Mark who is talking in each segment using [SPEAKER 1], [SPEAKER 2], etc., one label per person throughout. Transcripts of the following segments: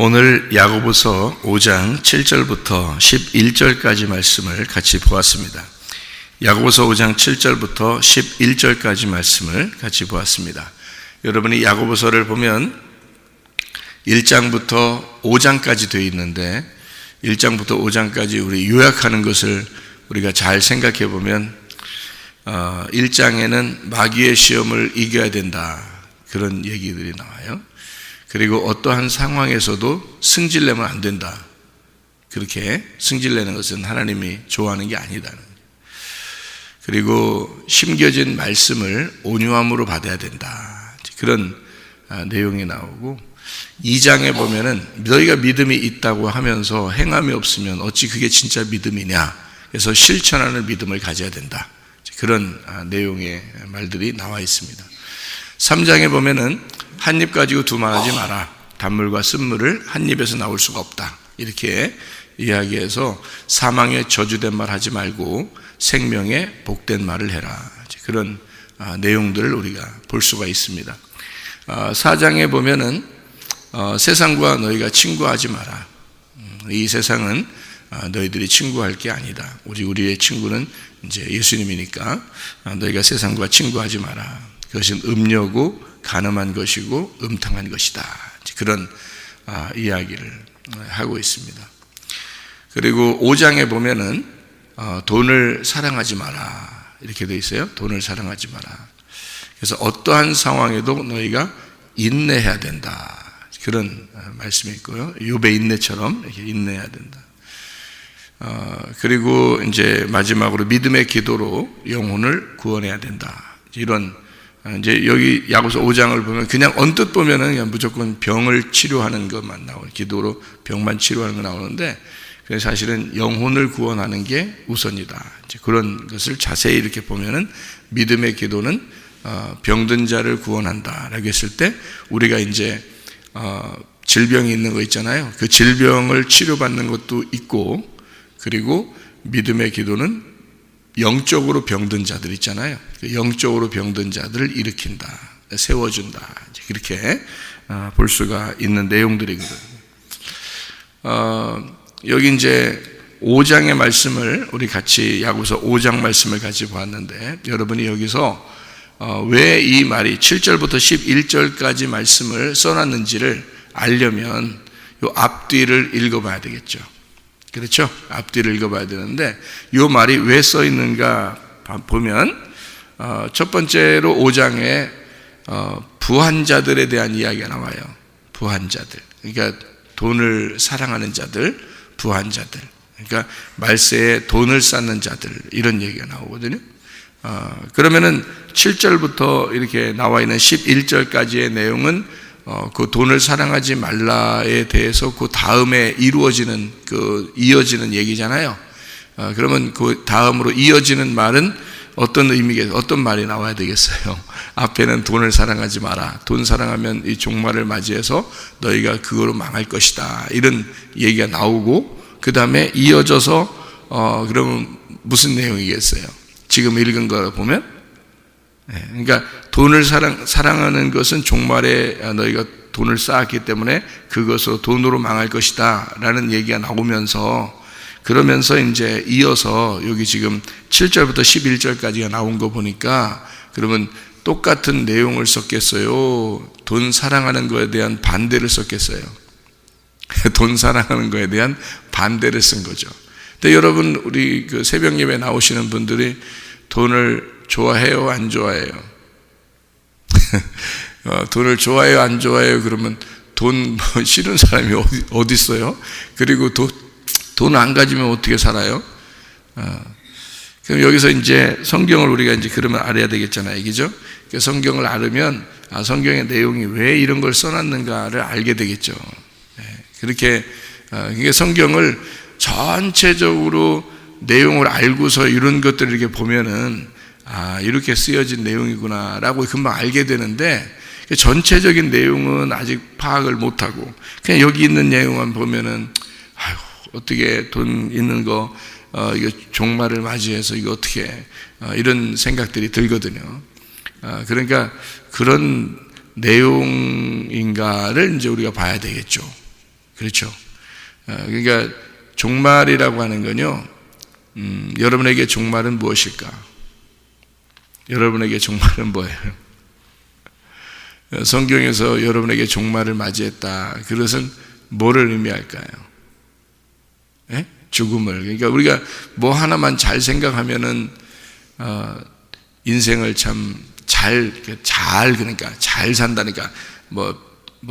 [SPEAKER 1] 오늘 야고보서 5장 7절부터 11절까지 말씀을 같이 보았습니다. 야고보서 5장 7절부터 11절까지 말씀을 같이 보았습니다. 여러분이 야고보서를 보면 1장부터 5장까지 되어 있는데 1장부터 5장까지 우리 요약하는 것을 우리가 잘 생각해 보면 1장에는 마귀의 시험을 이겨야 된다, 그런 얘기들이 나와요. 그리고 어떠한 상황에서도 승질내면 안 된다. 그렇게 승질내는 것은 하나님이 좋아하는 게 아니다. 그리고 심겨진 말씀을 온유함으로 받아야 된다. 그런 내용이 나오고, 2장에 보면은 너희가 믿음이 있다고 하면서 행함이 없으면 어찌 그게 진짜 믿음이냐. 그래서 실천하는 믿음을 가져야 된다. 그런 내용의 말들이 나와 있습니다. 3장에 보면은 한 입 가지고 두말하지 마라. 단물과 쓴물을 한 입에서 나올 수가 없다. 이렇게 이야기해서 사망에 저주된 말 하지 말고 생명에 복된 말을 해라. 그런 내용들을 우리가 볼 수가 있습니다. 4장에 보면은 세상과 너희가 친구하지 마라. 이 세상은 너희들이 친구할 게 아니다. 우리의 친구는 이제 예수님이니까 너희가 세상과 친구하지 마라. 그것은 음료고 간음한 것이고 음탕한 것이다. 그런 이야기를 하고 있습니다. 그리고 5장에 보면은 돈을 사랑하지 마라, 이렇게 되어 있어요. 돈을 사랑하지 마라. 그래서 어떠한 상황에도 너희가 인내해야 된다, 그런 말씀이 있고요. 욥의 인내처럼 이렇게 인내해야 된다. 그리고 이제 마지막으로 믿음의 기도로 영혼을 구원해야 된다. 이런, 이제 여기 야고보서 5장을 보면 그냥 언뜻 보면은 그냥 무조건 병을 치료하는 것만 나오는, 기도로 병만 치료하는 거 나오는데, 사실은 영혼을 구원하는 게 우선이다. 이제 그런 것을 자세히 이렇게 보면은 믿음의 기도는 병든 자를 구원한다라고 했을 때 우리가 이제 질병이 있는 거 있잖아요. 그 질병을 치료받는 것도 있고, 그리고 믿음의 기도는 영적으로 병든 자들 있잖아요. 영적으로 병든 자들을 일으킨다, 세워준다. 그렇게 볼 수가 있는 내용들이거든요. 여기 이제 5장의 말씀을 우리 같이 야고보서 5장 말씀을 같이 보았는데, 여러분이 여기서 왜 이 말이 7절부터 11절까지 말씀을 써놨는지를 알려면 이 앞뒤를 읽어봐야 되겠죠. 그렇죠? 앞뒤를 읽어봐야 되는데, 이 말이 왜 써 있는가 보면 첫 번째로 5장에 부한 자들에 대한 이야기가 나와요. 부한 자들, 그러니까 돈을 사랑하는 자들, 부한 자들, 그러니까 말세에 돈을 쌓는 자들, 이런 얘기가 나오거든요. 그러면은 7절부터 이렇게 나와 있는 11절까지의 내용은 그 돈을 사랑하지 말라에 대해서 그 다음에 이루어지는, 이어지는 얘기잖아요. 그러면 그 다음으로 이어지는 말은 어떤 의미겠어요? 어떤 말이 나와야 되겠어요? 앞에는 돈을 사랑하지 마라. 돈 사랑하면 이 종말을 맞이해서 너희가 그거로 망할 것이다, 이런 얘기가 나오고, 그 다음에 이어져서 그러면 무슨 내용이겠어요? 지금 읽은 거 보면, 그러니까 돈을 사랑하는 것은 종말에 너희가 돈을 쌓았기 때문에 그것으로 돈으로 망할 것이다 라는 얘기가 나오면서, 그러면서 이제 이어서 여기 지금 7절부터 11절까지가 나온 거 보니까, 그러면 똑같은 내용을 썼겠어요? 돈 사랑하는 거에 대한 반대를 썼겠어요? 돈 사랑하는 거에 대한 반대를 쓴 거죠. 근데 여러분, 우리 그 새벽 예배 나오시는 분들이 돈을 좋아해요, 안 좋아해요? 돈을 좋아해요, 안 좋아해요? 그러면 돈 싫은 사람이 어디 있어요? 그리고 돈 안 가지면 어떻게 살아요? 그럼 여기서 이제 성경을 우리가 이제 그러면 알아야 되겠잖아요, 그죠? 성경을 알으면 성경의 내용이 왜 이런 걸 써놨는가를 알게 되겠죠. 그렇게 그러니까 성경을 전체적으로 내용을 알고서 이런 것들을 이렇게 보면은 이렇게 쓰여진 내용이구나라고 금방 알게 되는데, 전체적인 내용은 아직 파악을 못하고 그냥 여기 있는 내용만 보면은 어떻게 돈 있는 거 이거 종말을 맞이해서 이거 어떻게 이런 생각들이 들거든요. 그러니까 그런 내용인가를 이제 우리가 봐야 되겠죠. 그렇죠. 그러니까 종말이라고 하는 건요, 여러분에게 종말은 무엇일까? 여러분에게 종말은 뭐예요? 성경에서 여러분에게 종말을 맞이했다. 그것은 뭐를 의미할까요? 예? 죽음을. 그러니까 우리가 뭐 하나만 잘 생각하면은 인생을 참 그러니까 잘 산다니까 뭐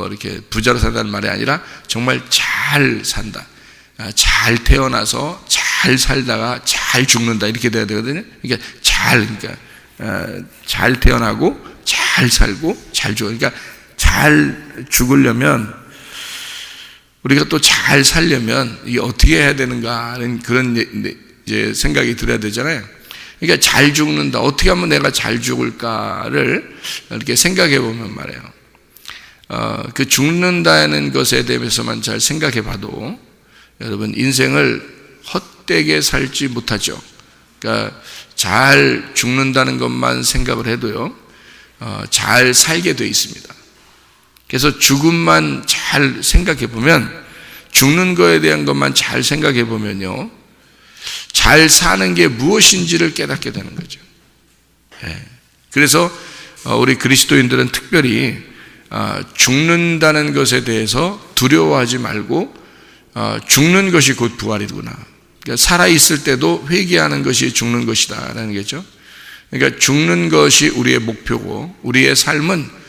[SPEAKER 1] 이렇게 부자로 산다는 말이 아니라 정말 잘 산다. 잘 태어나서 잘 살다가 잘 죽는다 이렇게 돼야 되거든요. 그러니까 잘 태어나고 잘 살고 잘 죽어. 그러니까 잘 죽으려면 우리가 또 잘 살려면 이게 어떻게 해야 되는가 하는 그런 이제 생각이 들어야 되잖아요. 그러니까 잘 죽는다. 어떻게 하면 내가 잘 죽을까를 이렇게 생각해 보면 말이에요. 그 죽는다는 것에 대해서만 잘 생각해 봐도 여러분 인생을 헛되게 살지 못하죠. 그러니까 잘 죽는다는 것만 생각을 해도요, 잘 살게 되어 있습니다. 그래서 죽음만 잘 생각해 보면, 죽는 거에 대한 것만 잘 생각해 보면요, 잘 사는 게 무엇인지를 깨닫게 되는 거죠. 그래서 우리 그리스도인들은 특별히 죽는다는 것에 대해서 두려워하지 말고 죽는 것이 곧 부활이구나. 그러니까 살아있을 때도 회개하는 것이 죽는 것이다라는 거죠. 그러니까 죽는 것이 우리의 목표고 우리의 삶은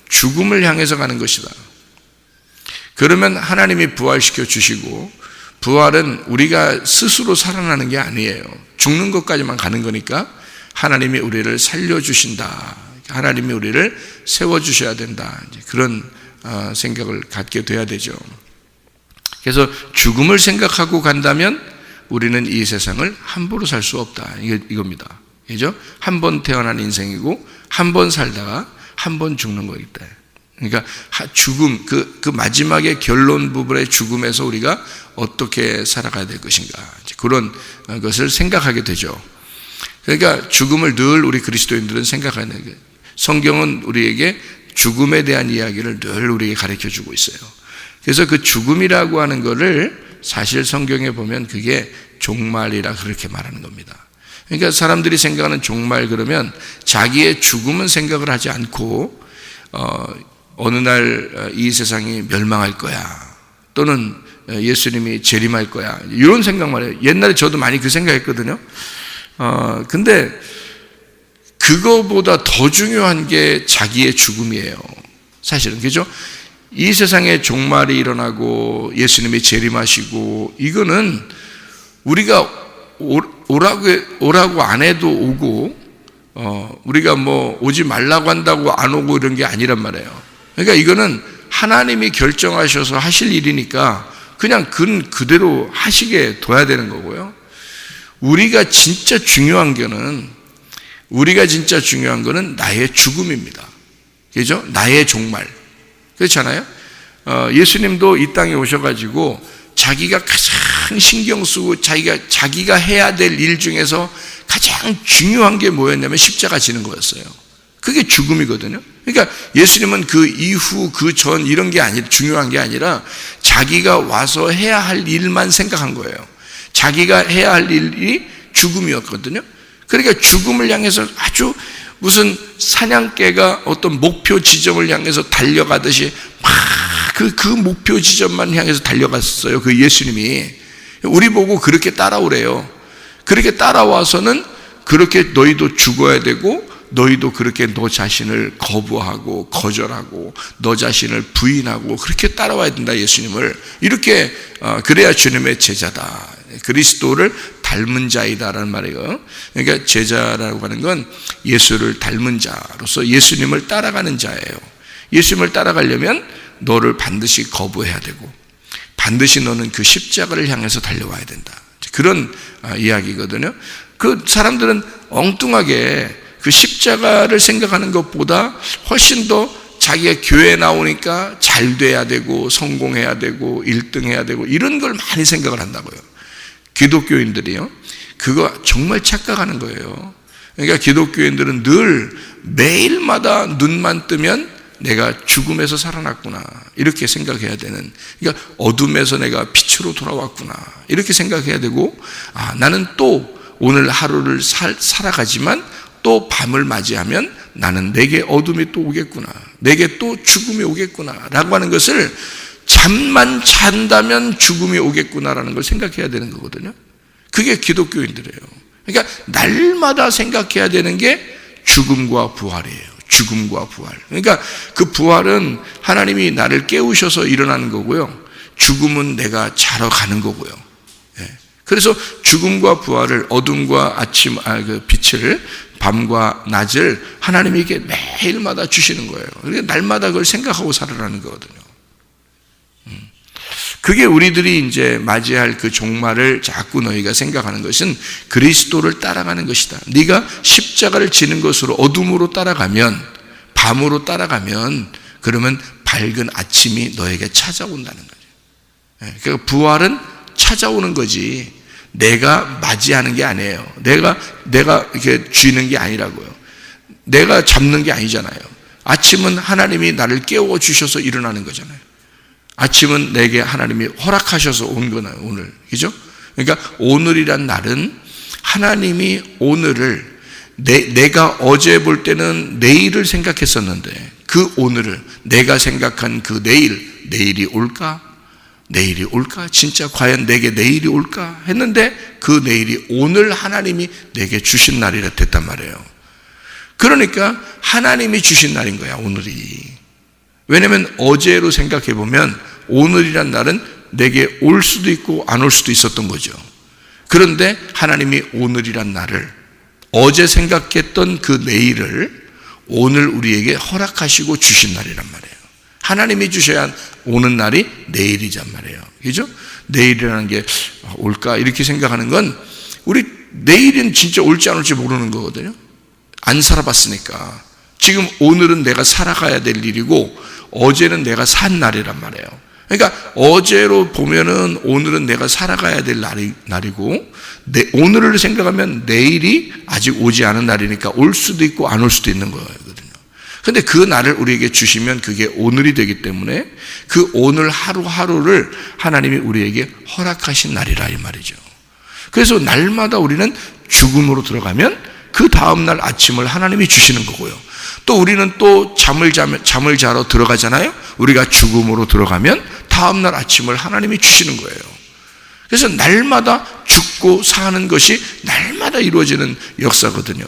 [SPEAKER 1] 죽음을 향해서 가는 것이다. 그러면 하나님이 부활시켜 주시고, 부활은 우리가 스스로 살아나는 게 아니에요. 죽는 것까지만 가는 거니까 하나님이 우리를 살려주신다. 하나님이 우리를 세워주셔야 된다. 그런 생각을 갖게 돼야 되죠. 그래서 죽음을 생각하고 간다면 우리는 이 세상을 함부로 살 수 없다. 이겁니다. 그죠? 한 번 태어난 인생이고 한 번 살다가 한 번 죽는 거기 때문에. 그러니까 죽음, 그 마지막의 결론 부분의 죽음에서 우리가 어떻게 살아가야 될 것인가, 그런 것을 생각하게 되죠. 그러니까 죽음을 늘 우리 그리스도인들은 생각하는 거예요. 성경은 우리에게 죽음에 대한 이야기를 늘 우리에게 가르쳐 주고 있어요. 그래서 그 죽음이라고 하는 거를 사실 성경에 보면 그게 종말이라 그렇게 말하는 겁니다. 그러니까 사람들이 생각하는 종말 그러면 자기의 죽음은 생각을 하지 않고 어느 날 이 세상이 멸망할 거야, 또는 예수님이 재림할 거야, 이런 생각만 해요. 옛날에 저도 많이 그 생각했거든요. 근데 그거보다 더 중요한 게 자기의 죽음이에요. 사실은. 그죠? 이 세상에 종말이 일어나고 예수님이 재림하시고, 이거는 우리가 오라고 안 해도 오고, 우리가 뭐 오지 말라고 한다고 안 오고 이런 게 아니란 말이에요. 그러니까 이거는 하나님이 결정하셔서 하실 일이니까 그냥 그대로 하시게 둬야 되는 거고요. 우리가 진짜 중요한 거는 나의 죽음입니다. 그죠? 나의 종말. 그렇잖아요? 예수님도 이 땅에 오셔가지고 자기가 가장 신경 쓰고 자기가 해야 될 일 중에서 가장 중요한 게 뭐였냐면 십자가 지는 거였어요. 그게 죽음이거든요. 그러니까 예수님은 그 이후, 그 전 이런 게 중요한 게 아니라 자기가 와서 해야 할 일만 생각한 거예요. 자기가 해야 할 일이 죽음이었거든요. 그러니까 죽음을 향해서 아주 무슨 사냥개가 어떤 목표 지점을 향해서 달려가듯이 막 그 목표 지점만 향해서 달려갔어요. 그 예수님이. 우리 보고 그렇게 따라오래요. 그렇게 따라와서는 그렇게 너희도 죽어야 되고, 너희도 그렇게 너 자신을 거부하고 거절하고 너 자신을 부인하고 그렇게 따라와야 된다, 예수님을. 이렇게 그래야 주님의 제자다, 그리스도를 닮은 자이다라는 말이에요. 그러니까 제자라고 하는 건 예수를 닮은 자로서 예수님을 따라가는 자예요. 예수님을 따라가려면 너를 반드시 거부해야 되고, 반드시 너는 그 십자가를 향해서 달려와야 된다, 그런 이야기거든요. 그 사람들은 엉뚱하게 그 십자가를 생각하는 것보다 훨씬 더 자기가 교회에 나오니까 잘 돼야 되고 성공해야 되고 1등 해야 되고 이런 걸 많이 생각을 한다고요. 기독교인들이요, 그거 정말 착각하는 거예요. 그러니까 기독교인들은 늘 매일마다 눈만 뜨면 내가 죽음에서 살아났구나 이렇게 생각해야 되는, 그러니까 어둠에서 내가 빛으로 돌아왔구나 이렇게 생각해야 되고, 나는 또 오늘 하루를 살아가지만 또 밤을 맞이하면 나는 내게 어둠이 또 오겠구나, 내게 또 죽음이 오겠구나 라고 하는 것을, 잠만 잔다면 죽음이 오겠구나라는 걸 생각해야 되는 거거든요. 그게 기독교인들이에요. 그러니까 날마다 생각해야 되는 게 죽음과 부활이에요. 죽음과 부활. 그러니까 그 부활은 하나님이 나를 깨우셔서 일어나는 거고요, 죽음은 내가 자러 가는 거고요. 그래서 죽음과 부활을, 어둠과 아침, 그 빛을, 밤과 낮을 하나님이 이렇게 매일마다 주시는 거예요. 그러니까 날마다 그걸 생각하고 살아라는 거거든요. 그게 우리들이 이제 맞이할 그 종말을 자꾸 너희가 생각하는 것은 그리스도를 따라가는 것이다. 네가 십자가를 지는 것으로 어둠으로 따라가면, 밤으로 따라가면, 그러면 밝은 아침이 너에게 찾아온다는 거죠. 그러니까 부활은 찾아오는 거지 내가 맞이하는 게 아니에요. 내가 이렇게 쥐는 게 아니라고요. 내가 잡는 게 아니잖아요. 아침은 하나님이 나를 깨워 주셔서 일어나는 거잖아요. 아침은 내게 하나님이 허락하셔서 온 거나요, 오늘. 그죠? 그러니까 오늘이란 날은 하나님이 오늘을, 내가 어제 볼 때는 내일을 생각했었는데 그 오늘을, 내가 생각한 그 내일이 올까? 내일이 올까? 진짜 과연 내게 내일이 올까? 했는데 그 내일이 오늘 하나님이 내게 주신 날이라 됐단 말이에요. 그러니까 하나님이 주신 날인 거야, 오늘이. 왜냐하면 어제로 생각해 보면 오늘이란 날은 내게 올 수도 있고 안 올 수도 있었던 거죠. 그런데 하나님이 오늘이란 날을, 어제 생각했던 그 내일을 오늘 우리에게 허락하시고 주신 날이란 말이에요. 하나님이 주셔야 오는 날이 내일이란 말이에요. 그죠? 내일이라는 게 올까 이렇게 생각하는 건, 우리 내일은 진짜 올지 안 올지 모르는 거거든요. 안 살아봤으니까. 지금 오늘은 내가 살아가야 될 일이고 어제는 내가 산 날이란 말이에요. 그러니까 어제로 보면은 오늘은 내가 살아가야 될 날이고, 오늘을 생각하면 내일이 아직 오지 않은 날이니까 올 수도 있고 안 올 수도 있는 거거든요. 근데 그 날을 우리에게 주시면 그게 오늘이 되기 때문에 그 오늘 하루하루를 하나님이 우리에게 허락하신 날이라 이 말이죠. 그래서 날마다 우리는 죽음으로 들어가면 그 다음날 아침을 하나님이 주시는 거고요. 또 우리는 또 잠을 자러 들어가잖아요. 우리가 죽음으로 들어가면 다음날 아침을 하나님이 주시는 거예요. 그래서 날마다 죽고 사는 것이 날마다 이루어지는 역사거든요.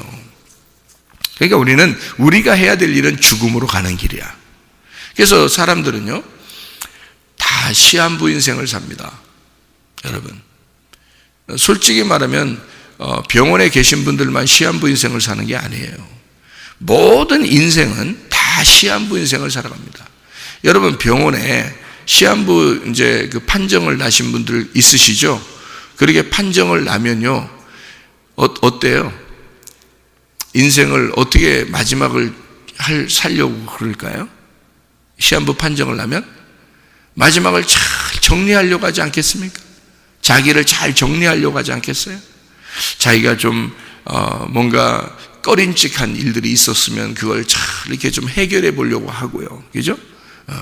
[SPEAKER 1] 그러니까 우리가 해야 될 일은 죽음으로 가는 길이야. 그래서 사람들은요, 다 시한부 인생을 삽니다. 여러분, 솔직히 말하면 병원에 계신 분들만 시한부 인생을 사는 게 아니에요. 모든 인생은 다 시한부 인생을 살아갑니다. 여러분, 병원에 시한부 이제 그 판정을 나신 분들 있으시죠? 그렇게 판정을 나면요, 어때요? 인생을 어떻게 마지막을 살려고 그럴까요? 시한부 판정을 나면 마지막을 잘 정리하려고 하지 않겠습니까? 자기를 잘 정리하려고 하지 않겠어요? 자기가 좀 뭔가 꺼림칙한 일들이 있었으면 그걸 잘 이렇게 좀 해결해 보려고 하고요. 그죠?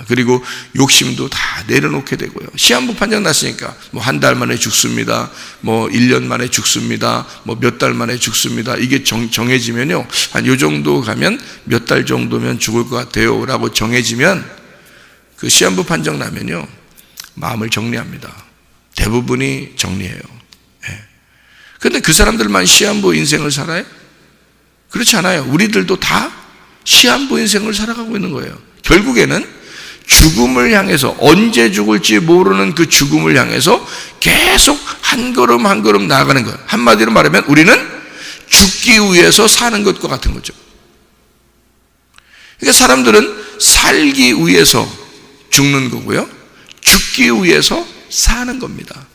[SPEAKER 1] 그리고 욕심도 다 내려놓게 되고요. 시한부 판정 났으니까 뭐 한 달 만에 죽습니다. 뭐 1년 만에 죽습니다. 뭐 몇 달 만에 죽습니다. 이게 정해지면요, 한 요 정도 가면 몇 달 정도면 죽을 것 같아요 라고 정해지면, 그 시한부 판정 나면요, 마음을 정리합니다. 대부분이 정리해요. 그런데 그 사람들만 시한부 인생을 살아요? 그렇지 않아요. 우리들도 다 시한부 인생을 살아가고 있는 거예요. 결국에는 죽음을 향해서, 언제 죽을지 모르는 그 죽음을 향해서 계속 한 걸음 한 걸음 나아가는 거예요. 한마디로 말하면 우리는 죽기 위해서 사는 것과 같은 거죠. 그러니까 사람들은 살기 위해서 죽는 거고요, 죽기 위해서 사는 겁니다.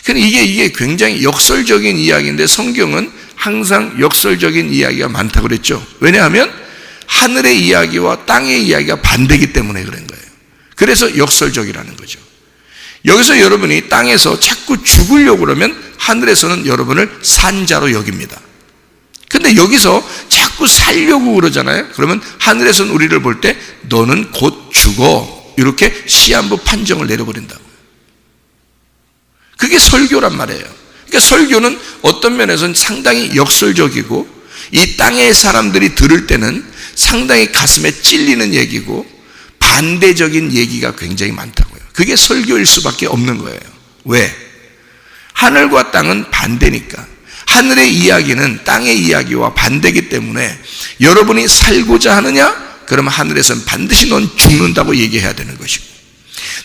[SPEAKER 1] 그러니까 이게 굉장히 역설적인 이야기인데, 성경은 항상 역설적인 이야기가 많다고 그랬죠. 왜냐하면 하늘의 이야기와 땅의 이야기가 반대이기 때문에 그런 거예요. 그래서 역설적이라는 거죠. 여기서 여러분이 땅에서 자꾸 죽으려고 그러면 하늘에서는 여러분을 산자로 여깁니다. 근데 여기서 자꾸 자꾸 살려고 그러잖아요. 그러면 하늘에서는 우리를 볼 때 너는 곧 죽어, 이렇게 시한부 판정을 내려버린다고요. 그게 설교란 말이에요. 그러니까 설교는 어떤 면에서는 상당히 역설적이고 이 땅의 사람들이 들을 때는 상당히 가슴에 찔리는 얘기고 반대적인 얘기가 굉장히 많다고요. 그게 설교일 수밖에 없는 거예요. 왜? 하늘과 땅은 반대니까. 하늘의 이야기는 땅의 이야기와 반대이기 때문에 여러분이 살고자 하느냐? 그러면 하늘에서는 반드시 넌 죽는다고 얘기해야 되는 것이고,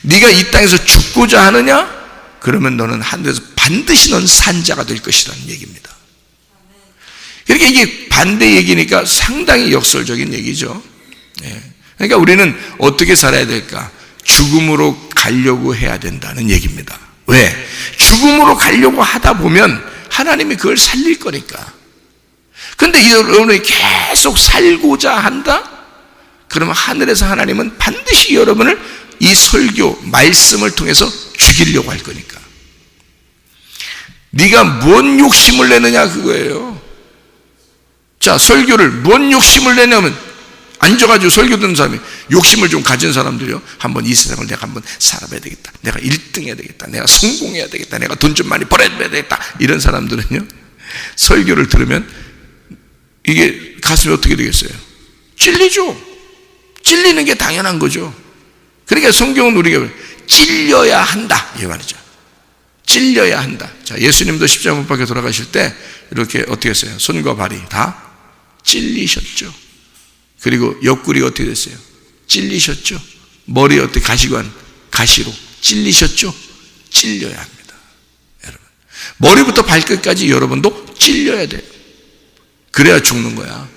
[SPEAKER 1] 네가 이 땅에서 죽고자 하느냐? 그러면 너는 하늘에서 반드시 넌 산자가 될 것이라는 얘기입니다. 그러니까 이게 반대 얘기니까 상당히 역설적인 얘기죠. 그러니까 우리는 어떻게 살아야 될까? 죽음으로 가려고 해야 된다는 얘기입니다. 왜? 죽음으로 가려고 하다 보면 하나님이 그걸 살릴 거니까. 그런데 여러분이 계속 살고자 한다? 그러면 하늘에서 하나님은 반드시 여러분을 이 설교, 말씀을 통해서 죽이려고 할 거니까. 네가 뭔 욕심을 내느냐 그거예요. 자, 설교를 뭔 욕심을 내냐면 앉아가지고 설교 듣는 사람이 욕심을 좀 가진 사람들이요, 한번 이 세상을 내가 한번 살아봐야 되겠다, 내가 1등 해야 되겠다, 내가 성공해야 되겠다, 내가 돈 좀 많이 벌어야 되겠다, 이런 사람들은요 설교를 들으면 이게 가슴이 어떻게 되겠어요? 찔리죠. 찔리는 게 당연한 거죠. 그러니까 성경은 우리가 찔려야 한다 이 말이죠. 찔려야 한다. 자, 예수님도 십자가 못 박혀 돌아가실 때 이렇게 어떻게 했어요? 손과 발이 다 찔리셨죠. 그리고 옆구리 어떻게 됐어요? 찔리셨죠. 머리 어떻게 가시관, 가시로 찔리셨죠. 찔려야 합니다. 여러분, 머리부터 발끝까지 여러분도 찔려야 돼요. 그래야 죽는 거야.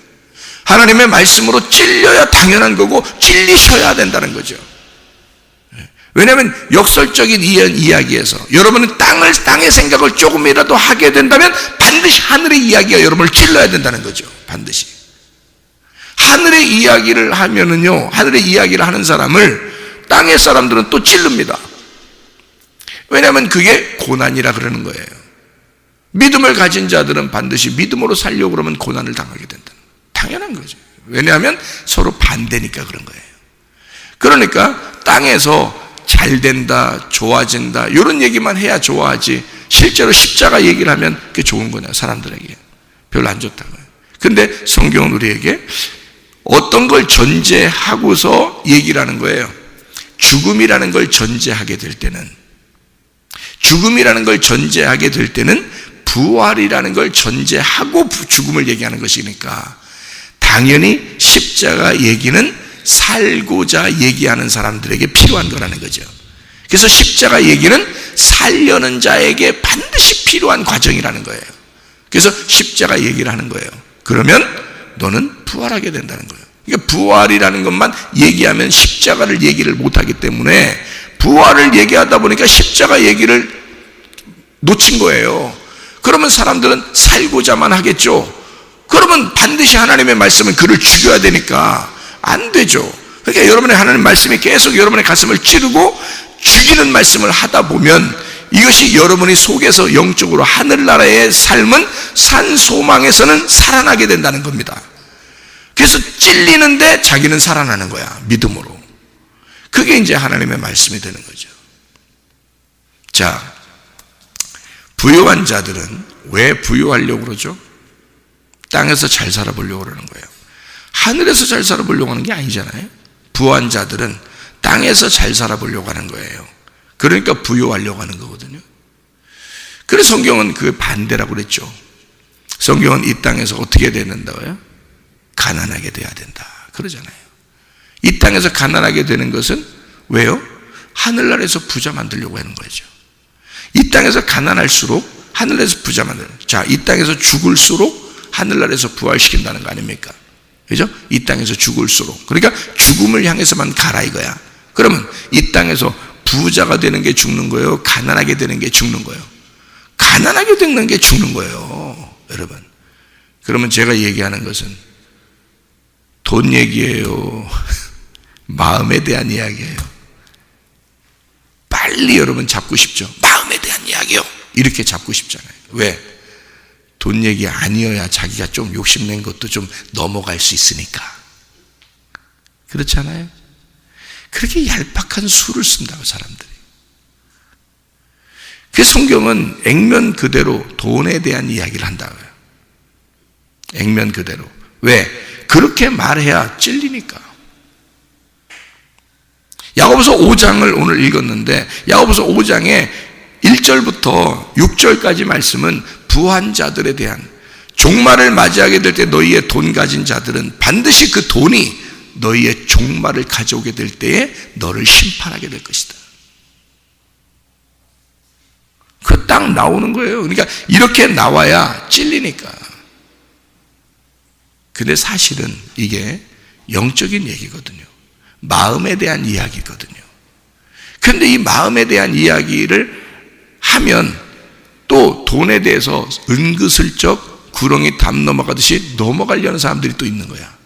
[SPEAKER 1] 하나님의 말씀으로 찔려야 당연한 거고 찔리셔야 된다는 거죠. 왜냐하면 역설적인 이야기에서 여러분은 땅의 생각을 조금이라도 하게 된다면 반드시 하늘의 이야기가 여러분을 찔러야 된다는 거죠. 반드시. 하늘의 이야기를 하면은요, 하늘의 이야기를 하는 사람을 땅의 사람들은 또 찔릅니다. 왜냐하면 그게 고난이라 그러는 거예요. 믿음을 가진 자들은 반드시 믿음으로 살려고 그러면 고난을 당하게 된다. 당연한 거죠. 왜냐하면 서로 반대니까 그런 거예요. 그러니까 땅에서 잘 된다, 좋아진다, 이런 얘기만 해야 좋아하지, 실제로 십자가 얘기를 하면 그게 좋은 거냐, 사람들에게. 별로 안 좋다고요. 근데 성경은 우리에게 어떤 걸 전제하고서 얘기를 하는 거예요. 죽음이라는 걸 전제하게 될 때는, 죽음이라는 걸 전제하게 될 때는 부활이라는 걸 전제하고 죽음을 얘기하는 것이니까 당연히 십자가 얘기는 살고자 얘기하는 사람들에게 필요한 거라는 거죠. 그래서 십자가 얘기는 살려는 자에게 반드시 필요한 과정이라는 거예요. 그래서 십자가 얘기를 하는 거예요. 그러면 너는 부활하게 된다는 거예요. 그러니까 부활이라는 것만 얘기하면 십자가를 얘기를 못하기 때문에 부활을 얘기하다 보니까 십자가 얘기를 놓친 거예요. 그러면 사람들은 살고자만 하겠죠. 그러면 반드시 하나님의 말씀은 그를 죽여야 되니까 안 되죠. 그러니까 여러분의 하나님 말씀이 계속 여러분의 가슴을 찌르고 죽이는 말씀을 하다 보면 이것이 여러분이 속에서 영적으로 하늘나라의 삶은 산 소망에서는 살아나게 된다는 겁니다. 그래서 찔리는데 자기는 살아나는 거야, 믿음으로. 그게 이제 하나님의 말씀이 되는 거죠. 자, 부유한 자들은 왜 부유하려고 그러죠? 땅에서 잘 살아보려고 그러는 거예요. 하늘에서 잘 살아보려고 하는 게 아니잖아요. 부유한 자들은 땅에서 잘 살아보려고 하는 거예요. 그러니까 부유하려고 하는 거거든요. 그래서 성경은 그 반대라고 그랬죠. 성경은 이 땅에서 어떻게 된다고요? 가난하게 돼야 된다 그러잖아요. 이 땅에서 가난하게 되는 것은 왜요? 하늘나라에서 부자 만들려고 하는 거죠. 이 땅에서 가난할수록 하늘나라에서 부자 만들어요. 자, 이 땅에서 죽을수록 하늘나라에서 부활시킨다는 거 아닙니까? 그죠? 이 땅에서 죽을수록. 그러니까 죽음을 향해서만 가라 이거야. 그러면 이 땅에서 부자가 되는 게 죽는 거예요? 가난하게 되는 게 죽는 거예요? 가난하게 되는 게 죽는 거예요, 여러분. 그러면 제가 얘기하는 것은 돈 얘기예요. 마음에 대한 이야기예요. 빨리 여러분 잡고 싶죠? 마음에 대한 이야기요. 이렇게 잡고 싶잖아요. 왜? 돈 얘기 아니어야 자기가 좀 욕심낸 것도 좀 넘어갈 수 있으니까. 그렇잖아요? 그렇게 얄팍한 수를 쓴다고 사람들이. 그 성경은 액면 그대로 돈에 대한 이야기를 한다고요. 액면 그대로. 왜? 그렇게 말해야 찔리니까. 야고보서 5장을 오늘 읽었는데 야고보서 5장에 1절부터 6절까지 말씀은 부한 자들에 대한, 종말을 맞이하게 될 때 너희의 돈 가진 자들은 반드시 그 돈이 너희의 종말을 가져오게 될 때에 너를 심판하게 될 것이다. 그 딱 나오는 거예요. 그러니까 이렇게 나와야 찔리니까. 근데 사실은 이게 영적인 얘기거든요. 마음에 대한 이야기거든요. 그런데 이 마음에 대한 이야기를 하면 또 돈에 대해서 은근슬쩍 구렁이 담 넘어가듯이 넘어가려는 사람들이 또 있는 거야.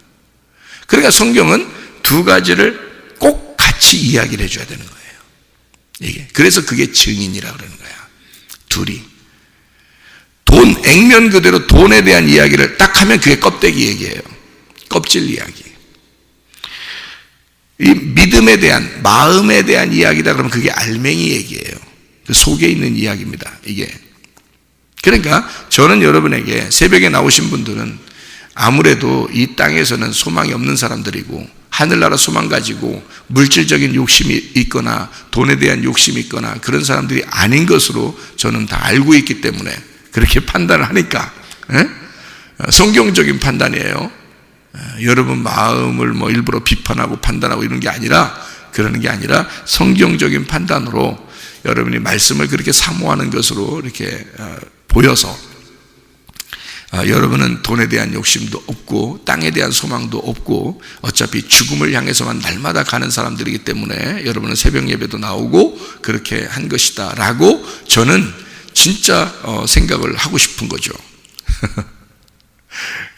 [SPEAKER 1] 그러니까 성경은 두 가지를 꼭 같이 이야기를 해줘야 되는 거예요. 이게. 그래서 그게 증인이라고 그러는 거야. 둘이. 돈, 액면 그대로 돈에 대한 이야기를 딱 하면 그게 껍데기 얘기예요. 껍질 이야기. 이 믿음에 대한, 마음에 대한 이야기다 그러면 그게 알맹이 얘기예요. 그 속에 있는 이야기입니다. 이게. 그러니까 저는 여러분에게 새벽에 나오신 분들은 아무래도 이 땅에서는 소망이 없는 사람들이고 하늘나라 소망 가지고 물질적인 욕심이 있거나 돈에 대한 욕심이 있거나 그런 사람들이 아닌 것으로 저는 다 알고 있기 때문에 그렇게 판단을 하니까, 성경적인 판단이에요. 여러분 마음을 뭐 일부러 비판하고 판단하고 이런 게 아니라, 그러는 게 아니라 성경적인 판단으로 여러분이 말씀을 그렇게 사모하는 것으로 이렇게 보여서, 여러분은 돈에 대한 욕심도 없고 땅에 대한 소망도 없고 어차피 죽음을 향해서만 날마다 가는 사람들이기 때문에 여러분은 새벽 예배도 나오고 그렇게 한 것이다 라고 저는 진짜 생각을 하고 싶은 거죠.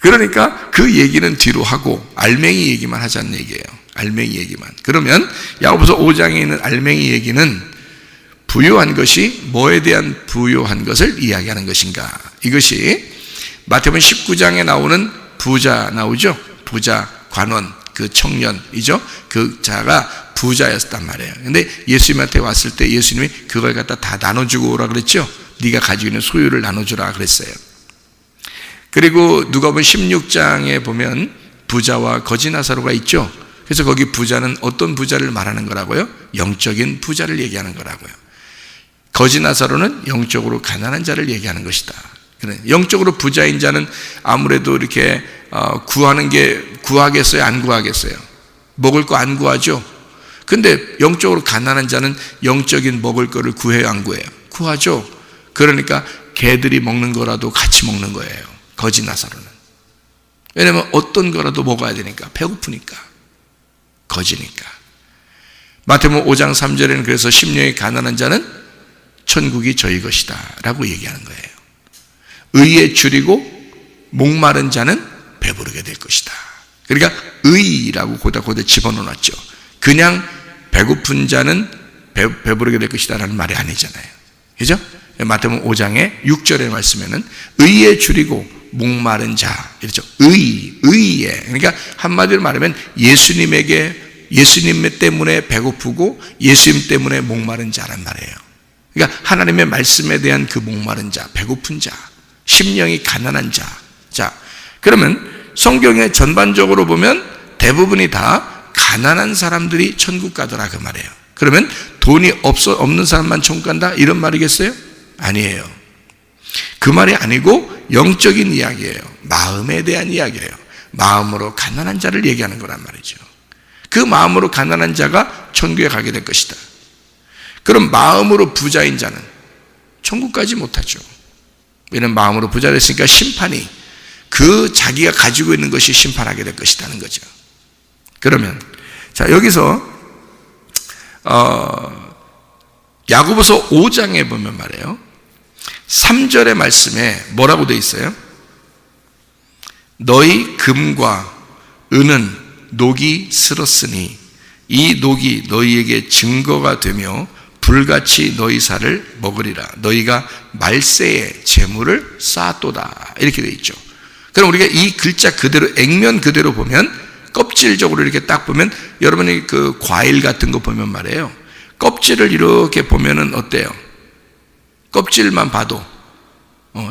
[SPEAKER 1] 그러니까 그 얘기는 뒤로 하고 알맹이 얘기만 하자는 얘기예요. 알맹이 얘기만. 그러면 야고보서 5장에 있는 알맹이 얘기는 부요한 것이 뭐에 대한 부요한 것을 이야기하는 것인가. 이것이 마태복음 19장에 나오는 부자 나오죠. 부자, 관원, 그 청년이죠. 그 자가 부자였단 말이에요. 근데 예수님한테 왔을 때 예수님이 그걸 갖다 다 나눠주고 오라 그랬죠. 네가 가지고 있는 소유를 나눠주라 그랬어요. 그리고 누가복음 16장에 보면 부자와 거지 나사로가 있죠. 그래서 거기 부자는 어떤 부자를 말하는 거라고요? 영적인 부자를 얘기하는 거라고요. 거지 나사로는 영적으로 가난한 자를 얘기하는 것이다. 영적으로 부자인 자는 아무래도 이렇게 구하는 게 구하겠어요? 안 구하겠어요? 먹을 거 안 구하죠? 근데 영적으로 가난한 자는 영적인 먹을 거를 구해요? 안 구해요? 구하죠? 그러니까 개들이 먹는 거라도 같이 먹는 거예요. 거지 나사로는. 왜냐면 어떤 거라도 먹어야 되니까. 배고프니까. 거지니까. 마태복음 5장 3절에는 그래서 심령이 가난한 자는 천국이 저희 것이다 라고 얘기하는 거예요. 의에 줄이고 목마른 자는 배부르게 될 것이다. 그러니까 의라고 고다 집어넣어놨죠. 그냥 배고픈 자는 배부르게 될 것이다 라는 말이 아니잖아요. 그죠? 마태복음 5장의 6절의 말씀에는 의에 줄이고 목마른 자 이렇죠. 의에. 그러니까 한마디로 말하면 예수님 때문에 배고프고 예수님 때문에 목마른 자란 말이에요. 그러니까 하나님의 말씀에 대한 그 목마른 자, 배고픈 자, 심령이 가난한 자. 자, 그러면 성경에 전반적으로 보면 대부분이 다 가난한 사람들이 천국 가더라 그 말이에요. 그러면 돈이 없는 사람만 천국 간다 이런 말이겠어요? 아니에요. 그 말이 아니고 영적인 이야기예요. 마음에 대한 이야기예요. 마음으로 가난한 자를 얘기하는 거란 말이죠. 그 마음으로 가난한 자가 천국에 가게 될 것이다. 그럼 마음으로 부자인 자는 천국 가지 못하죠. 왜냐하면 마음으로 부자를 했으니까 심판이 그 자기가 가지고 있는 것이 심판하게 될 것이라는 거죠. 그러면 자 여기서 야고보서 5장에 보면 말이에요. 3절의 말씀에 뭐라고 되어 있어요? 너희 금과 은은 녹이 슬었으니 이 녹이 너희에게 증거가 되며 불같이 너희 살을 먹으리라. 너희가 말세에 재물을 쌓았도다. 이렇게 되어 있죠. 그럼 우리가 이 글자 그대로, 액면 그대로 보면, 껍질적으로 이렇게 딱 보면, 여러분이 그 과일 같은 거 보면 말이에요, 껍질을 이렇게 보면은 어때요? 껍질만 봐도,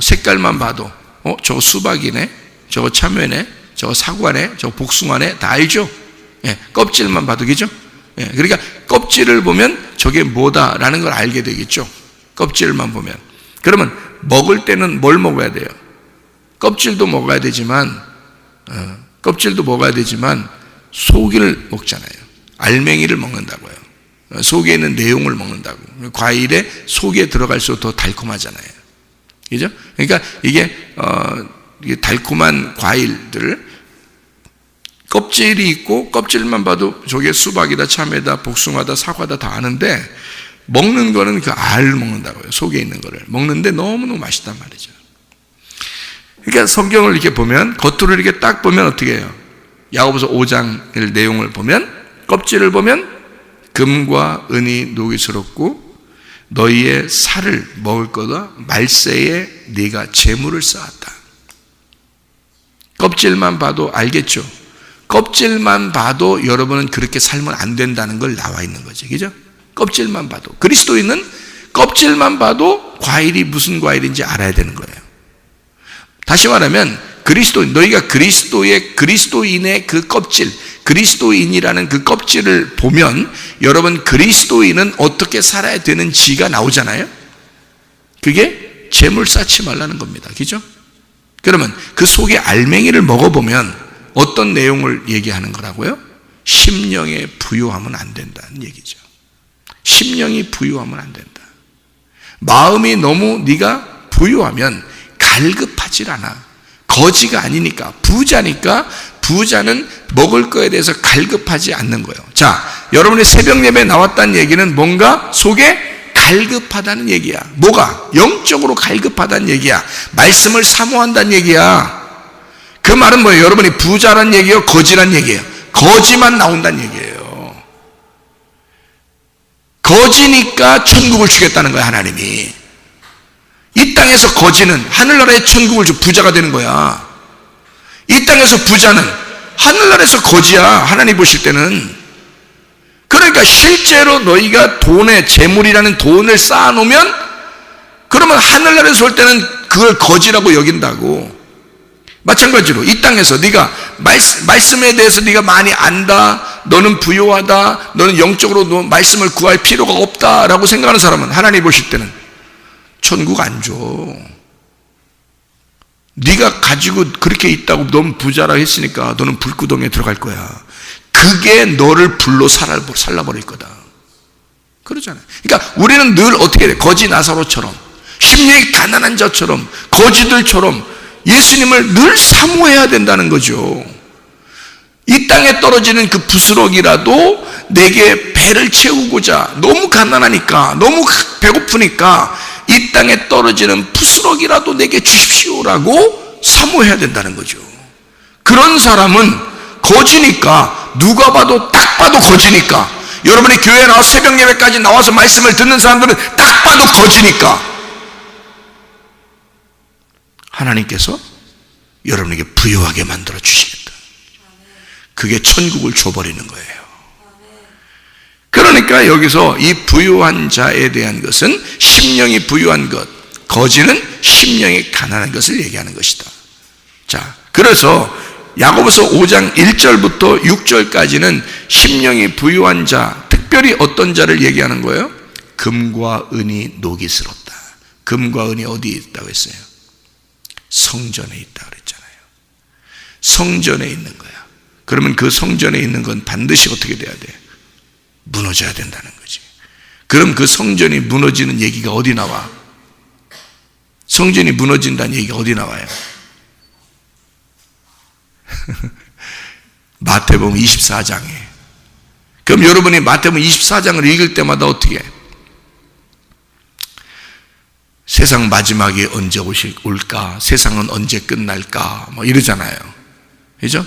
[SPEAKER 1] 색깔만 봐도, 저거 수박이네, 저거 참외네, 저거 사과네, 저거 복숭아네, 다 알죠? 예, 껍질만 봐도, 그죠? 예, 그러니까 껍질을 보면 저게 뭐다라는 걸 알게 되겠죠. 껍질만 보면. 그러면 먹을 때는 뭘 먹어야 돼요? 껍질도 먹어야 되지만, 속을 먹잖아요. 알맹이를 먹는다고요. 속에 있는 내용을 먹는다고. 과일에 속에 들어갈수록 더 달콤하잖아요. 그죠? 그러니까 이게 달콤한 과일들, 껍질이 있고, 껍질만 봐도 저게 수박이다, 참외다, 복숭아다, 사과다 다 아는데, 먹는 거는 그 알을 먹는다고요. 속에 있는 거를 먹는데 너무너무 맛있단 말이죠. 그러니까 성경을 이렇게 보면, 겉으로 이렇게 딱 보면 어떻게 해요? 야고보서 5장 내용을 보면, 껍질을 보면 금과 은이 녹이스럽고 너희의 살을 먹을 거다. 말세에 네가 재물을 쌓았다. 껍질만 봐도 알겠죠? 껍질만 봐도 여러분은 그렇게 살면 안 된다는 걸 나와 있는 거죠. 그죠? 껍질만 봐도. 그리스도인은 껍질만 봐도 과일이 무슨 과일인지 알아야 되는 거예요. 다시 말하면 너희가 그리스도인의 그 껍질, 그리스도인이라는 그 껍질을 보면 여러분 그리스도인은 어떻게 살아야 되는지가 나오잖아요. 그게 재물 쌓지 말라는 겁니다. 그죠? 그러면 그 속에 알맹이를 먹어보면 어떤 내용을 얘기하는 거라고요? 심령에 부요하면 안 된다는 얘기죠. 심령이 부요하면 안 된다. 마음이 너무 네가 부요하면 갈급하질 않아. 거지가 아니니까, 부자니까, 부자는 먹을 거에 대해서 갈급하지 않는 거예요. 자, 여러분이 새벽 예배에 나왔다는 얘기는 뭔가 속에 갈급하다는 얘기야. 뭐가? 영적으로 갈급하다는 얘기야. 말씀을 사모한다는 얘기야. 그 말은 뭐예요? 여러분이 부자란 얘기예요? 거지란 얘기예요? 거지만 나온다는 얘기예요. 거지니까 천국을 주겠다는 거야, 하나님이. 이 땅에서 거지는 하늘나라의 천국을 주 부자가 되는 거야. 이 땅에서 부자는 하늘나라에서 거지야, 하나님 보실 때는. 그러니까 실제로 너희가 재물이라는 돈을 쌓아놓으면, 그러면 하늘나라에서 올 때는 그걸 거지라고 여긴다고. 마찬가지로 이 땅에서 네가 말씀에 대해서 네가 많이 안다, 너는 부요하다, 너는 영적으로 너 말씀을 구할 필요가 없다라고 생각하는 사람은 하나님 보실 때는 천국 안 줘. 네가 가지고 그렇게 있다고 넌 부자라 했으니까 너는 불구덩이에 들어갈 거야. 그게 너를 불로 살라버릴 거다. 그러잖아요. 그러니까 우리는 늘 어떻게 돼? 거지 나사로처럼, 심령이 가난한 자처럼, 거지들처럼 예수님을 늘 사모해야 된다는 거죠. 이 땅에 떨어지는 그 부스러기라도 내게 배를 채우고자, 너무 가난하니까, 너무 배고프니까 이 땅에 떨어지는 부스러기라도 내게 주십시오라고 사모해야 된다는 거죠. 그런 사람은 거지니까, 누가 봐도 딱 봐도 거지니까, 여러분이 교회에 나와서 새벽 예배까지 나와서 말씀을 듣는 사람들은 딱 봐도 거지니까 하나님께서 여러분에게 부유하게 만들어 주시겠다. 그게 천국을 줘버리는 거예요. 그러니까 여기서 이 부유한 자에 대한 것은 심령이 부유한 것, 거지는 심령이 가난한 것을 얘기하는 것이다. 자, 그래서 야고보서 5장 1절부터 6절까지는 심령이 부유한 자, 특별히 어떤 자를 얘기하는 거예요? 금과 은이 녹이스럽다. 금과 은이 어디에 있다고 했어요? 성전에 있다 그랬잖아요. 성전에 있는 거야. 그러면 그 성전에 있는 건 반드시 어떻게 돼야 돼? 무너져야 된다는 거지. 그럼 그 성전이 무너지는 얘기가 어디 나와? 성전이 무너진다는 얘기가 어디 나와요? 마태복음 24장에. 그럼 여러분이 마태복음 24장을 읽을 때마다 어떻게 해? 세상 마지막이 언제 올까? 세상은 언제 끝날까? 뭐 이러잖아요. 그죠?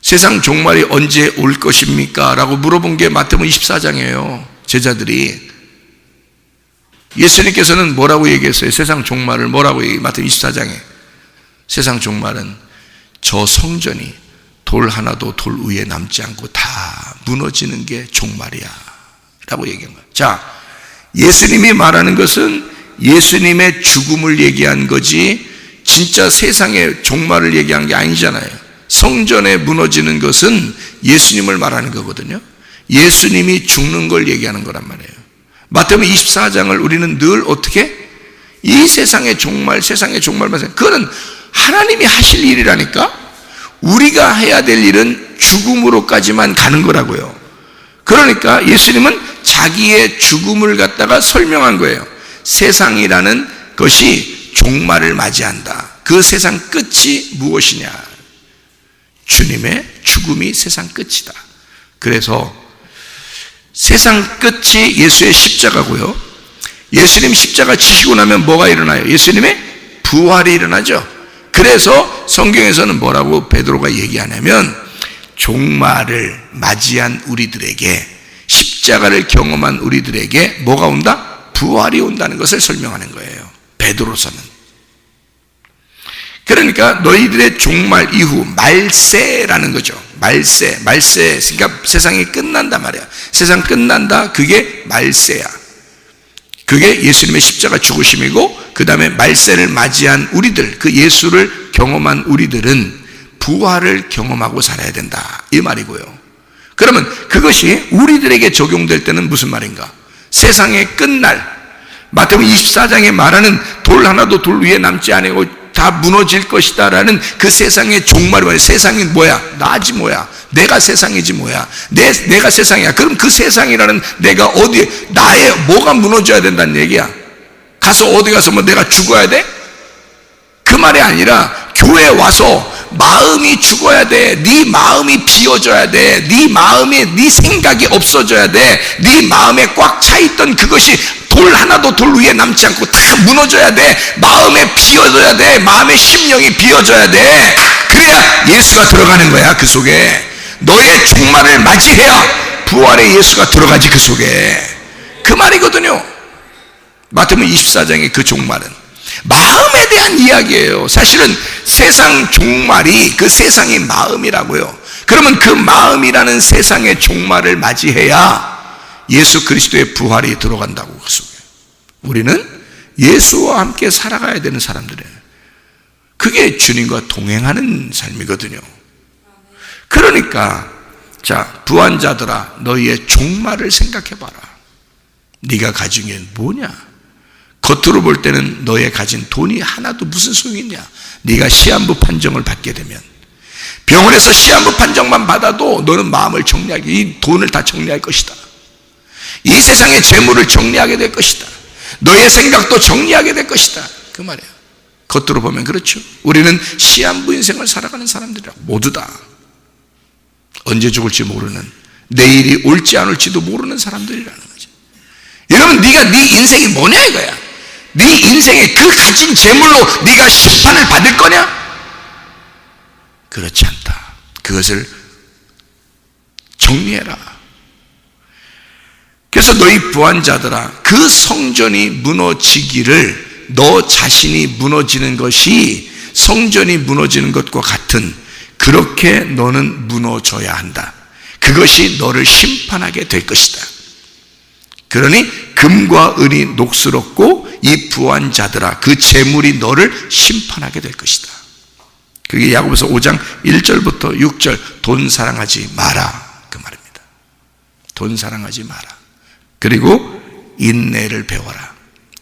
[SPEAKER 1] 세상 종말이 언제 올 것입니까? 라고 물어본 게 마태복음 24장이에요. 제자들이. 예수님께서는 뭐라고 얘기했어요? 세상 종말을 뭐라고 얘기해요? 마태복음 24장에 세상 종말은 저 성전이 돌 하나도 돌 위에 남지 않고 다 무너지는 게 종말이야 라고 얘기한 거예요. 자, 예수님이 말하는 것은 예수님의 죽음을 얘기한 거지 진짜 세상의 종말을 얘기한 게 아니잖아요. 성전에 무너지는 것은 예수님을 말하는 거거든요. 예수님이 죽는 걸 얘기하는 거란 말이에요. 마태복음 24장을 우리는 늘 어떻게? 이 세상의 종말, 세상의 종말만 생각. 그거는 하나님이 하실 일이라니까. 우리가 해야 될 일은 죽음으로까지만 가는 거라고요. 그러니까 예수님은 자기의 죽음을 갖다가 설명한 거예요. 세상이라는 것이 종말을 맞이한다. 그 세상 끝이 무엇이냐? 주님의 죽음이 세상 끝이다. 그래서 세상 끝이 예수의 십자가고요. 예수님 십자가 지시고 나면 뭐가 일어나요? 예수님의 부활이 일어나죠. 그래서 성경에서는 뭐라고 베드로가 얘기하냐면 종말을 맞이한 우리들에게, 십자가를 경험한 우리들에게 뭐가 온다? 부활이 온다는 것을 설명하는 거예요. 베드로서는. 그러니까 너희들의 종말 이후 말세라는 거죠. 말세. 그러니까 세상이 끝난단 말이야. 세상 끝난다. 그게 말세야. 그게 예수님의 십자가 죽으심이고, 그 다음에 말세를 맞이한 우리들, 그 예수를 경험한 우리들은 부활을 경험하고 살아야 된다, 이 말이고요. 그러면 그것이 우리들에게 적용될 때는 무슨 말인가? 세상의 끝날, 마태복음 24장에 말하는 돌 하나도 돌 위에 남지 아니고 다 무너질 것이다 라는 그 세상의 종말이 뭐야? 세상이 뭐야? 나지 뭐야? 내가 세상이지 뭐야? 내가 세상이야. 그럼 그 세상이라는 내가 어디에, 나의 뭐가 무너져야 된다는 얘기야? 가서 어디 가서 뭐 내가 죽어야 돼? 그 말이 아니라 교회에 와서 마음이 죽어야 돼. 네 마음이 비워져야 돼. 네 마음에 네 생각이 없어져야 돼. 네 마음에 꽉 차있던 그것이 돌 하나도 돌 위에 남지 않고 다 무너져야 돼. 마음에 비워져야 돼. 마음의 심령이 비워져야 돼. 그래야 예수가 들어가는 거야. 그 속에 너의 종말을 맞이해야 부활의 예수가 들어가지. 그 속에 그 말이거든요. 마태복음 24장의 그 종말은 마음에 대한 이야기예요. 사실은 세상 종말이 그 세상의 마음이라고요. 그러면 그 마음이라는 세상의 종말을 맞이해야 예수 그리스도의 부활이 들어간다고. 그 속에 우리는 예수와 함께 살아가야 되는 사람들이에요. 그게 주님과 동행하는 삶이거든요. 그러니까 자, 부한자들아, 너희의 종말을 생각해봐라. 네가 가진 게 뭐냐? 겉으로 볼 때는 너의 가진 돈이 하나도 무슨 소용이 있냐? 네가 시한부 판정을 받게 되면, 병원에서 시한부 판정만 받아도 너는 마음을 정리하게, 이 돈을 다 정리할 것이다. 이 세상의 재물을 정리하게 될 것이다. 너의 생각도 정리하게 될 것이다. 그 말이에요. 겉으로 보면 그렇죠. 우리는 시한부 인생을 살아가는 사람들이라, 모두 다 언제 죽을지 모르는, 내일이 올지 안 올지도 모르는 사람들이라는 거죠. 여러분, 네가 네 인생이 뭐냐 이거야. 네 인생의 그 가진 재물로 네가 심판을 받을 거냐? 그렇지 않다. 그것을 정리해라. 그래서 너희 부한자들아, 그 성전이 무너지기를, 너 자신이 무너지는 것이 성전이 무너지는 것과 같은, 그렇게 너는 무너져야 한다. 그것이 너를 심판하게 될 것이다. 그러니 금과 은이 녹슬었고 이 부한 자들아, 그 재물이 너를 심판하게 될 것이다. 그게 야고보서 5장 1절부터 6절, 돈 사랑하지 마라, 그 말입니다. 돈 사랑하지 마라. 그리고 인내를 배워라.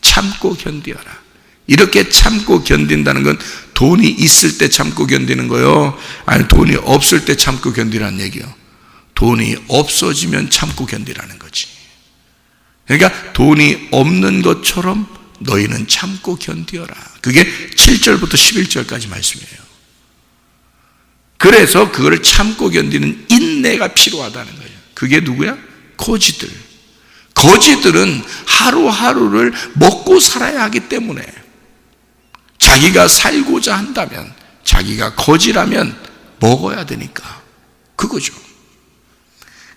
[SPEAKER 1] 참고 견디어라. 이렇게 참고 견딘다는 건 돈이 있을 때 참고 견디는 거요, 아니 돈이 없을 때 참고 견디라는 얘기요. 돈이 없어지면 참고 견디라는 거지. 그러니까 돈이 없는 것처럼 너희는 참고 견디어라. 그게 7절부터 11절까지 말씀이에요. 그래서 그걸 참고 견디는 인내가 필요하다는 거예요. 그게 누구야? 거지들. 거지들은 하루하루를 먹고 살아야 하기 때문에, 자기가 살고자 한다면, 자기가 거지라면 먹어야 되니까 그거죠.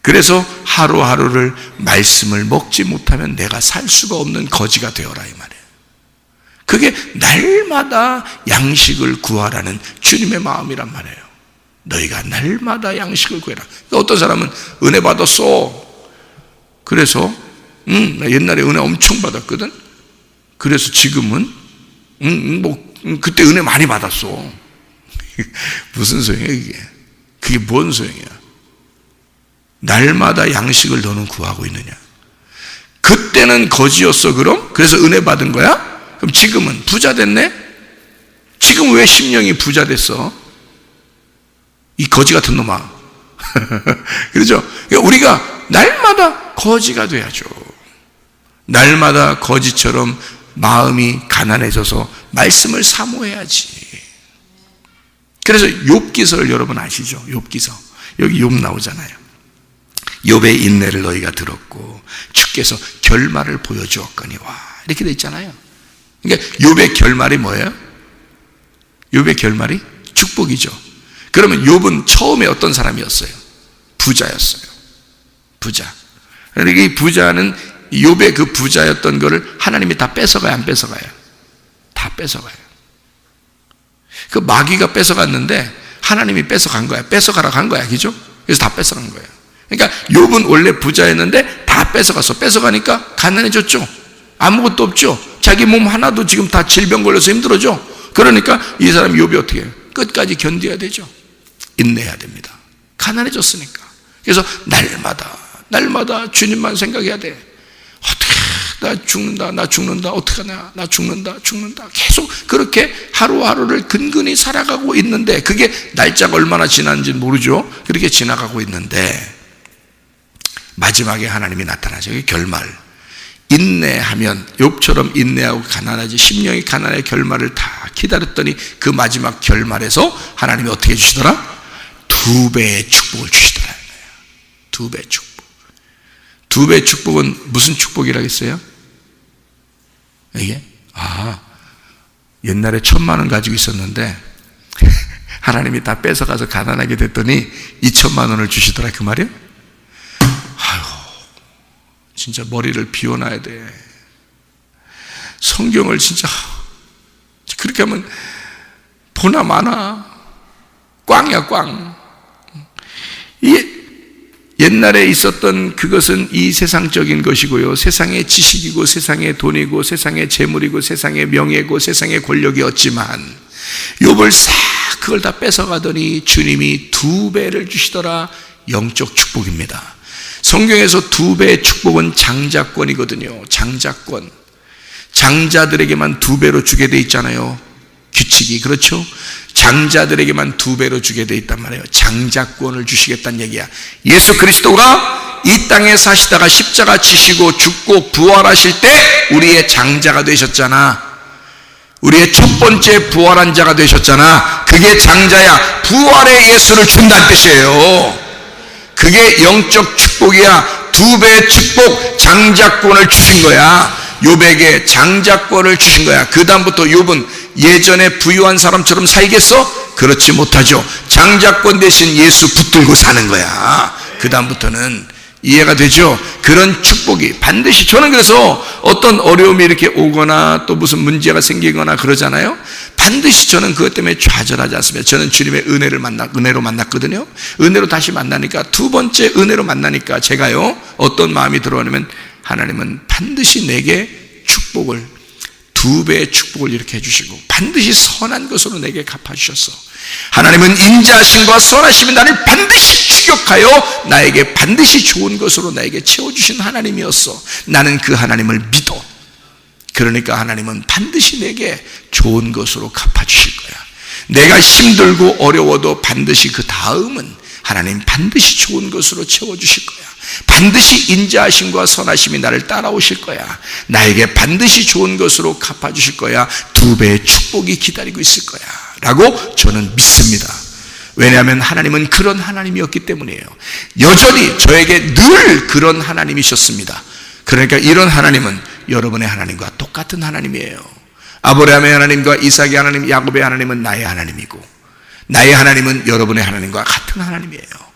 [SPEAKER 1] 그래서 하루하루를 말씀을 먹지 못하면 내가 살 수가 없는 거지가 되어라 이 말이에요. 그게 날마다 양식을 구하라는 주님의 마음이란 말이에요. 너희가 날마다 양식을 구해라. 그러니까 어떤 사람은 은혜 받았어. 그래서 나 옛날에 은혜 엄청 받았거든. 그래서 지금은 그때 은혜 많이 받았어. 무슨 소용이야 이게? 그게 뭔 소용이야? 날마다 양식을 너는 구하고 있느냐? 그때는 거지였어 그럼? 그래서 은혜 받은 거야? 그럼 지금은 부자 됐네? 지금 왜 심령이 부자 됐어? 이 거지 같은 놈아. 그렇죠? 그러니까 우리가 날마다 거지가 돼야죠. 날마다 거지처럼 마음이 가난해져서 말씀을 사모해야지. 그래서 욥기서를 여러분 아시죠? 욥기서. 여기 욥 나오잖아요. 욥의 인내를 너희가 들었고 주께서 결말을 보여주었거니와 이렇게 돼 있잖아요. 그러니까 욥의 결말이 뭐예요? 욥의 결말이 축복이죠. 그러면 욥은 처음에 어떤 사람이었어요? 부자였어요. 부자. 그러니까 이 부자는 욥의 그 부자였던 거를 하나님이 다 뺏어가요, 안 뺏어가요? 다 뺏어가요. 그 마귀가 뺏어갔는데 하나님이 뺏어간 거야. 뺏어가라고 한 거야, 그죠? 그래서 다 뺏어간 거예요. 그러니까 욥은 원래 부자였는데 다 뺏어갔어. 뺏어가니까 가난해졌죠. 아무것도 없죠. 자기 몸 하나도 지금 다 질병 걸려서 힘들어져. 그러니까 이 사람 욥이 어떻게 해요? 끝까지 견뎌야 되죠. 인내해야 됩니다. 가난해졌으니까. 그래서 날마다 주님만 생각해야 돼. 어떻게 나 죽는다 어떡하냐, 나 죽는다 계속 그렇게 하루하루를 근근히 살아가고 있는데 그게 날짜가 얼마나 지났는지는 모르죠. 그렇게 지나가고 있는데 마지막에 하나님이 나타나죠. 결말. 인내하면 욥처럼 인내하고 가난하지, 심령이 가난의 결말을 다 기다렸더니 그 마지막 결말에서 하나님이 어떻게 해주시더라? 2배의 축복을 주시더라. 2배의 축복. 2배의 축복은 무슨 축복이라겠어요? 이게 옛날에 1,000만 원 가지고 있었는데 하나님이 다 뺏어가서 가난하게 됐더니 2,000만 원을 주시더라 그 말이에요? 아유, 진짜 머리를 비워놔야 돼. 성경을 진짜 그렇게 하면 보나 마나 꽝이야 꽝. 옛날에 있었던 그것은 이 세상적인 것이고요, 세상의 지식이고 세상의 돈이고 세상의 재물이고 세상의 명예고 세상의 권력이었지만 욥을 싹 그걸 다 뺏어가더니 주님이 2배를 주시더라. 영적 축복입니다. 성경에서 2배의 축복은 장자권이거든요. 장자권. 장자들에게만 2배로 주게 돼 있잖아요. 규칙이. 그렇죠? 장자들에게만 2배로 주게 돼 있단 말이에요. 장자권을 주시겠다는 얘기야. 예수 그리스도가 이 땅에 사시다가 십자가 지시고 죽고 부활하실 때 우리의 장자가 되셨잖아. 우리의 첫 번째 부활한 자가 되셨잖아. 그게 장자야. 부활의 예수를 준다는 뜻이에요. 그게 영적 축복이야. 2배의 축복, 장자권을 주신 거야. 욥에게 장자권을 주신 거야. 그 다음부터 욥은 예전에 부유한 사람처럼 살겠어? 그렇지 못하죠. 장자권 대신 예수 붙들고 사는 거야. 그 다음부터는 이해가 되죠? 그런 축복이 반드시, 저는 그래서 어떤 어려움이 이렇게 오거나 또 무슨 문제가 생기거나 그러잖아요. 반드시 저는 그것 때문에 좌절하지 않습니다. 저는 주님의 은혜로 만났거든요. 은혜로 다시 만나니까, 2번째 은혜로 만나니까 제가요 어떤 마음이 들어오냐면, 하나님은 반드시 내게 축복을, 2배의 축복을 이렇게 해주시고 반드시 선한 것으로 내게 갚아주셨어. 하나님은 인자하심과 선하심이 나를 반드시 추격하여 나에게 반드시 좋은 것으로 나에게 채워주신 하나님이었어. 나는 그 하나님을 믿어. 그러니까 하나님은 반드시 내게 좋은 것으로 갚아주실 거야. 내가 힘들고 어려워도 반드시 그 다음은 하나님 반드시 좋은 것으로 채워주실 거야. 반드시 인자하심과 선하심이 나를 따라오실 거야. 나에게 반드시 좋은 것으로 갚아주실 거야. 2배의 축복이 기다리고 있을 거야 라고 저는 믿습니다. 왜냐하면 하나님은 그런 하나님이었기 때문이에요. 여전히 저에게 늘 그런 하나님이셨습니다. 그러니까 이런 하나님은 여러분의 하나님과 똑같은 하나님이에요. 아브라함의 하나님과 이삭의 하나님, 야곱의 하나님은 나의 하나님이고, 나의 하나님은 여러분의 하나님과 같은 하나님이에요.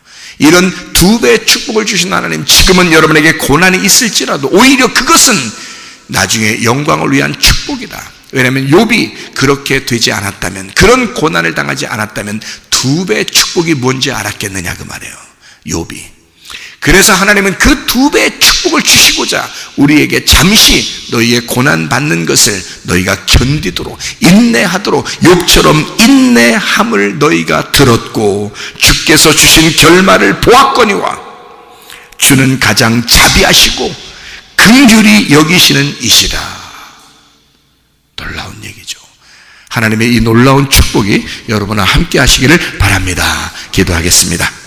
[SPEAKER 1] 이런 2배의 축복을 주신 하나님, 지금은 여러분에게 고난이 있을지라도 오히려 그것은 나중에 영광을 위한 축복이다. 왜냐하면 욥이 그렇게 되지 않았다면, 그런 고난을 당하지 않았다면 2배의 축복이 뭔지 알았겠느냐 그 말이에요, 욥이. 그래서 하나님은 그 2배의 축복을 주시고자 우리에게 잠시 너희의 고난 받는 것을 너희가 견디도록, 인내하도록, 욥처럼 인내함을 너희가 들었고 주께서 주신 결말을 보았거니와 주는 가장 자비하시고 긍휼히 여기시는 이시라. 놀라운 얘기죠. 하나님의 이 놀라운 축복이 여러분과 함께 하시기를 바랍니다. 기도하겠습니다.